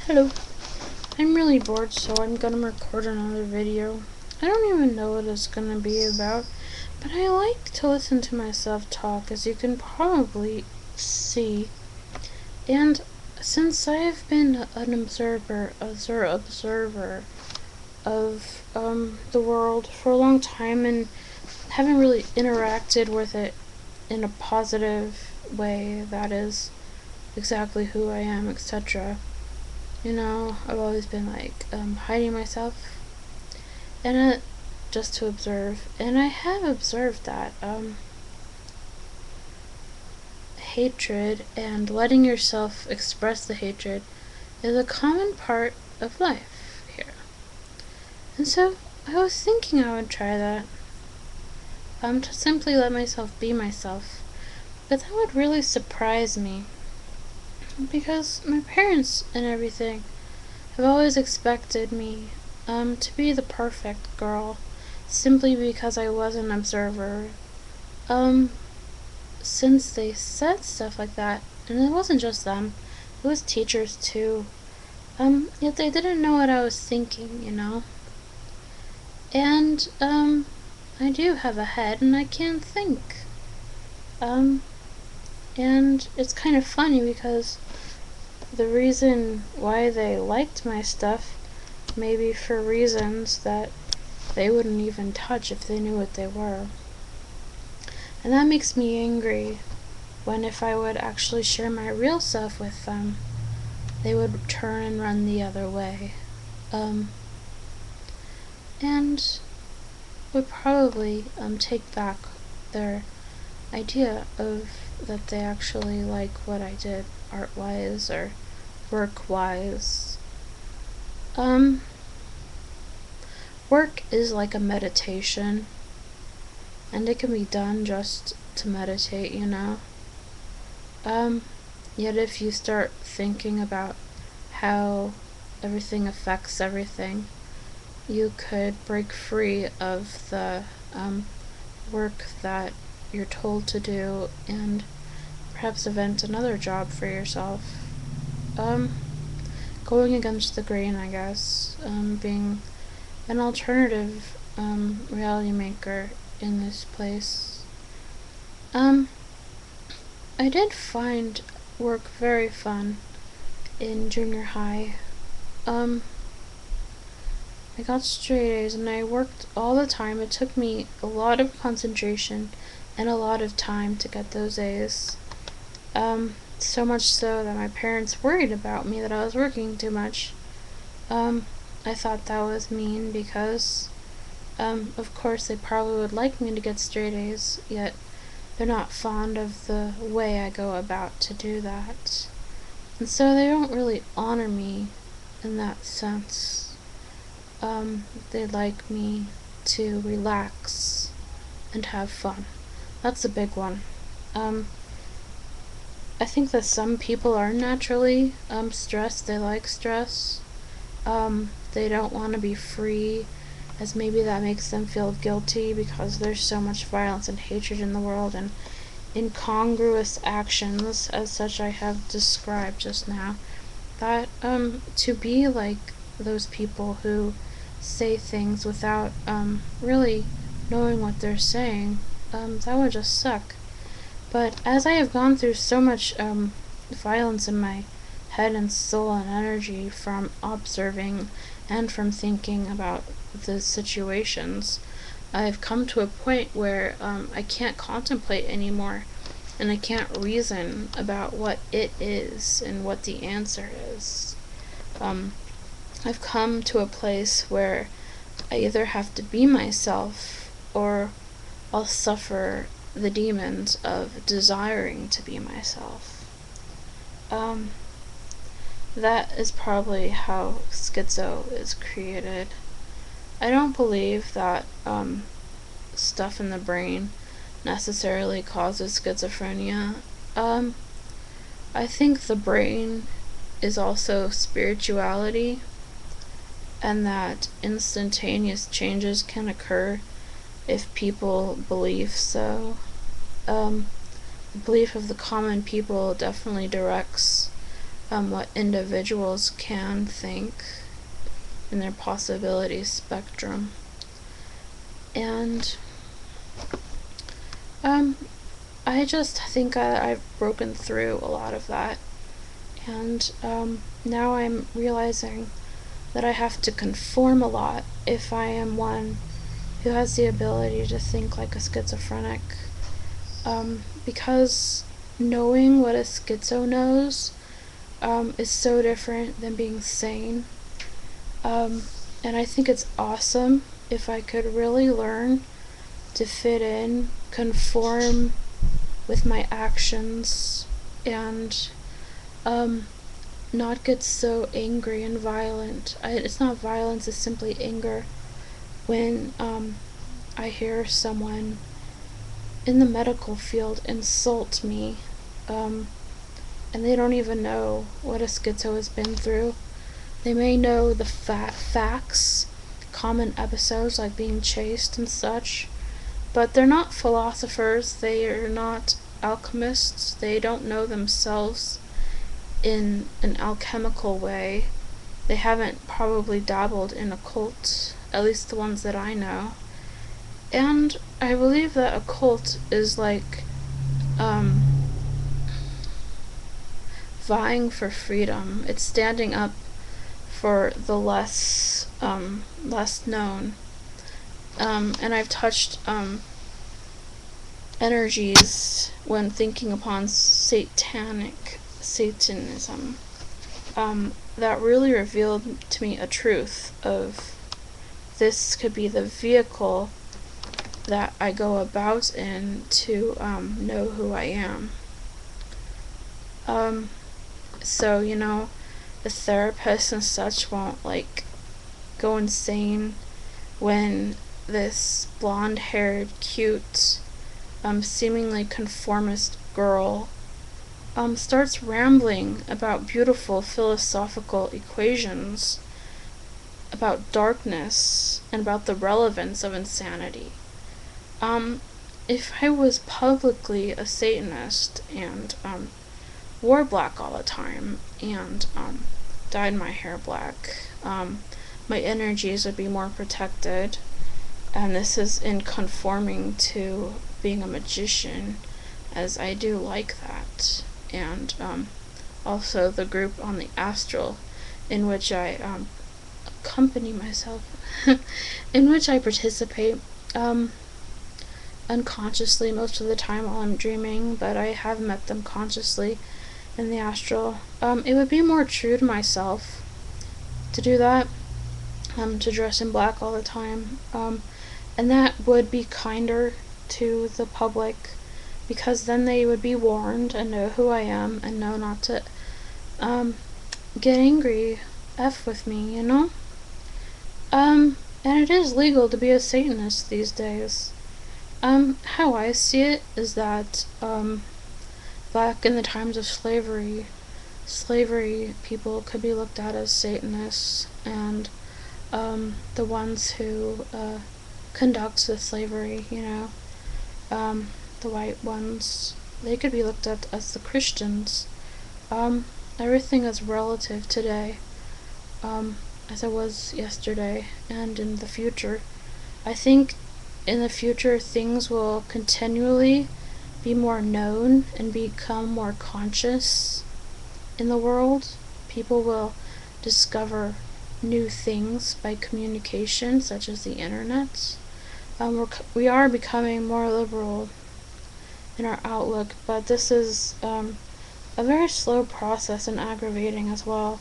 Hello. I'm really bored, so I'm gonna record another video. I don't even know what it's gonna be about, but I like to listen to myself talk, as you can probably see. And since I've been an observer of the world for a long time and haven't really interacted with it in a positive way that is exactly who I am, etc. I've always been hiding myself and just to observe. And I have observed that hatred and letting yourself express the hatred is a common part of life here. And so I was thinking I would try that. To simply let myself be myself. But that would really surprise me. Because my parents and everything have always expected me to be the perfect girl, simply because I was an observer. Since they said stuff like that, and it wasn't just them, it was teachers too, yet they didn't know what I was thinking. And, I do have a head, and I can think. And it's kind of funny because the reason why they liked my stuff may be for reasons that they wouldn't even touch if they knew what they were. And that makes me angry when if I would actually share my real self with them, they would turn and run the other way. And would probably take back their idea of that they actually like what I did art-wise or work-wise. Work is like a meditation, and it can be done just to meditate. Yet if you start thinking about how everything affects everything, you could break free of the work that you're told to do and perhaps invent another job for yourself. Going against the grain, I guess, being an alternative reality maker in this place. I did find work very fun in junior high. I got straight A's and I worked all the time. It took me a lot of concentration and a lot of time to get those A's. So much so that my parents worried about me that I was working too much. I thought that was mean because, of course, they probably would like me to get straight A's, yet they're not fond of the way I go about to do that. And so they don't really honor me in that sense. They'd like me to relax and have fun. That's a big one. I think that some people are naturally stressed. They like stress. They don't want to be free, as maybe that makes them feel guilty because there's so much violence and hatred in the world and incongruous actions, as such I have described just now, that to be like those people who say things without really knowing what they're saying, that would just suck. But as I have gone through so much violence in my head and soul and energy from observing and from thinking about the situations, I've come to a point where I can't contemplate anymore, and I can't reason about what it is and what the answer is. I've come to a place where I either have to be myself or I'll suffer the demons of desiring to be myself. That is probably how schizo is created. I don't believe that stuff in the brain necessarily causes schizophrenia. I think the brain is also spirituality, and that instantaneous changes can occur if people believe so. The belief of the common people definitely directs what individuals can think in their possibility spectrum. And I just think I've broken through a lot of that, and now I'm realizing that I have to conform a lot if I am one who has the ability to think like a schizophrenic, because knowing what a schizo knows is so different than being sane. And I think it's awesome if I could really learn to fit in, conform with my actions, and not get so angry and violent. It's not violence, it's simply anger. When I hear someone in the medical field insult me, and they don't even know what a schizo has been through. They may know the facts, common episodes like being chased and such, but they're not philosophers, they are not alchemists, they don't know themselves in an alchemical way. They haven't probably dabbled in occult, at least the ones that I know. And I believe that a cult is like vying for freedom. It's standing up for the less known. And I've touched energies when thinking upon Satanism, that really revealed to me a truth of this could be the vehicle that I go about in to know who I am. So, you know, the therapists and such won't like go insane when this blonde-haired, cute, seemingly conformist girl starts rambling about beautiful philosophical equations, about darkness, and about the relevance of insanity. If I was publicly a Satanist and wore black all the time and dyed my hair black, my energies would be more protected, and this is in conforming to being a magician, as I do like that. And also the group on the astral, in which I accompany myself, in which I participate unconsciously most of the time while I'm dreaming, but I have met them consciously in the astral. It would be more true to myself to do that, to dress in black all the time, and that would be kinder to the public, because then they would be warned and know who I am and know not to get angry with me, you know? And it is legal to be a Satanist these days. How I see it is that back in the times of slavery people could be looked at as Satanists, and the ones who conduct the slavery, you know, the white ones, they could be looked at as the Christians. Everything is relative today, as it was yesterday and in the future. I think in the future things will continually be more known and become more conscious in the world. People will discover new things by communication, such as the internet. We are becoming more liberal in our outlook, but this is a very slow process and aggravating as well.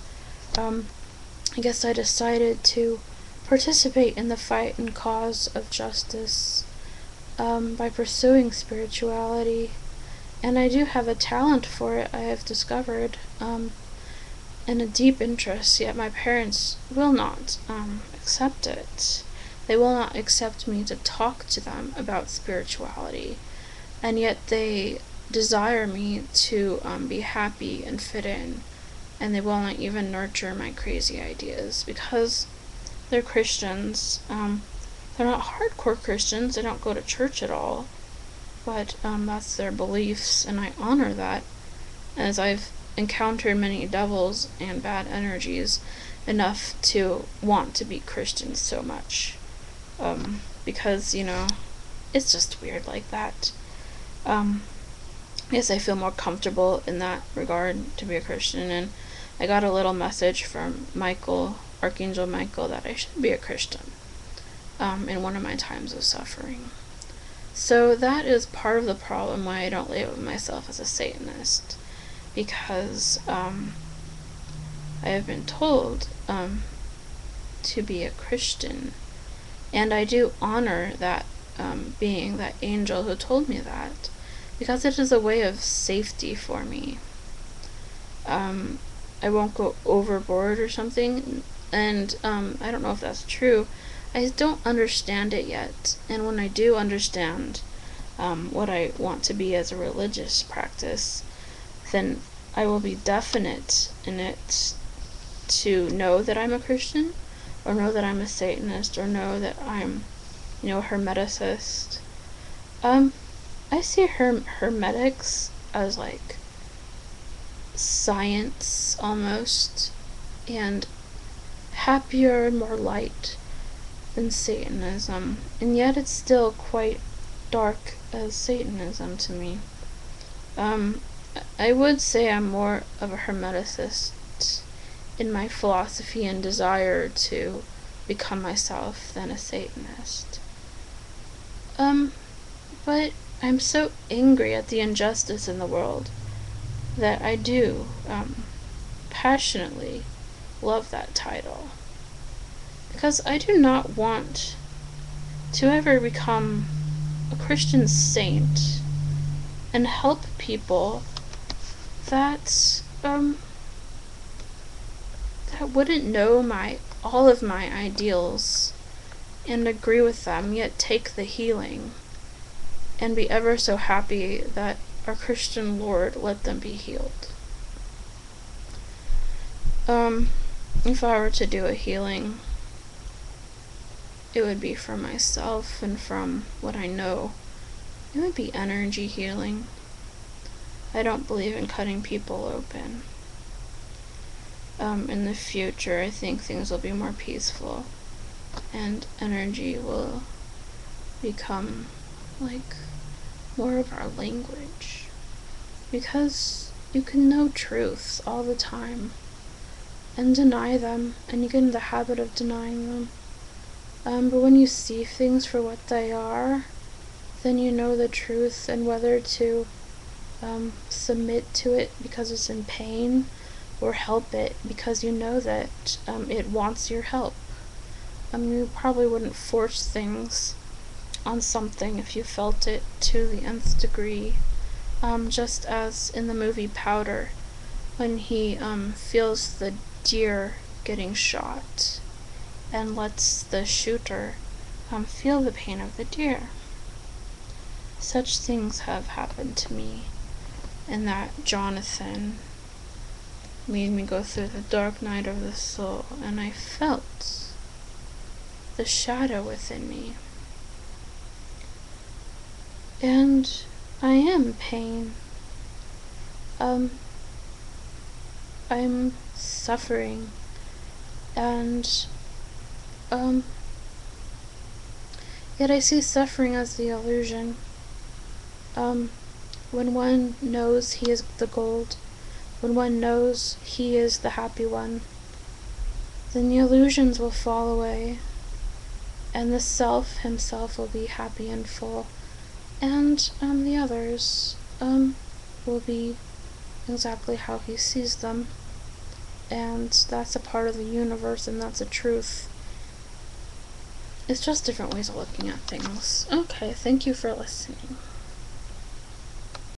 I guess I decided to participate in the fight and cause of justice by pursuing spirituality, and I do have a talent for it, I have discovered, and a deep interest, yet my parents will not accept it. They will not accept me to talk to them about spirituality, and yet they desire me to be happy and fit in, and they will not even nurture my crazy ideas because they're Christians. They're not hardcore Christians, they don't go to church at all, but that's their beliefs, and I honor that, as I've encountered many devils and bad energies enough to want to be Christian so much. Because, it's just weird like that. Yes, I feel more comfortable in that regard to be a Christian, and I got a little message from Michael, Archangel Michael, that I should be a Christian in one of my times of suffering. So that is part of the problem why I don't label myself as a Satanist, because I have been told to be a Christian, and I do honor that being, that angel who told me that, because it is a way of safety for me. I won't go overboard or something, and I don't know if that's true. I don't understand it yet, and when I do understand what I want to be as a religious practice, then I will be definite in it to know that I'm a Christian, or know that I'm a Satanist, or know that I'm, a Hermeticist. I see Hermetics as like science almost, and happier and more light than Satanism, and yet it's still quite dark as Satanism to me. I would say I'm more of a Hermeticist in my philosophy and desire to become myself than a Satanist. But I'm so angry at the injustice in the world that I do passionately love that title, because I do not want to ever become a Christian saint and help people that that wouldn't know all of my ideals and agree with them, yet take the healing and be ever so happy that our Christian Lord let them be healed. If I were to do a healing, it would be for myself and from what I know. It would be energy healing. I don't believe in cutting people open. In the future, I think things will be more peaceful, and energy will become like more of our language, because you can know truths all the time and deny them, and you get in the habit of denying them. But when you see things for what they are, then you know the truth, and whether to submit to it because it's in pain, or help it because you know that it wants your help. You probably wouldn't force things on something if you felt it to the nth degree. Just as in the movie Powder, when he feels the deer getting shot and lets the shooter feel the pain of the deer. Such things have happened to me, and that Jonathan made me go through the dark night of the soul, and I felt the shadow within me. And I am pain. I'm suffering, and yet I see suffering as the illusion. When one knows he is the gold, when one knows he is the happy one, then the illusions will fall away, and the self himself will be happy and full, and the others will be exactly how he sees them, and that's a part of the universe, and that's a truth. It's just different ways of looking at things. Okay, thank you for listening.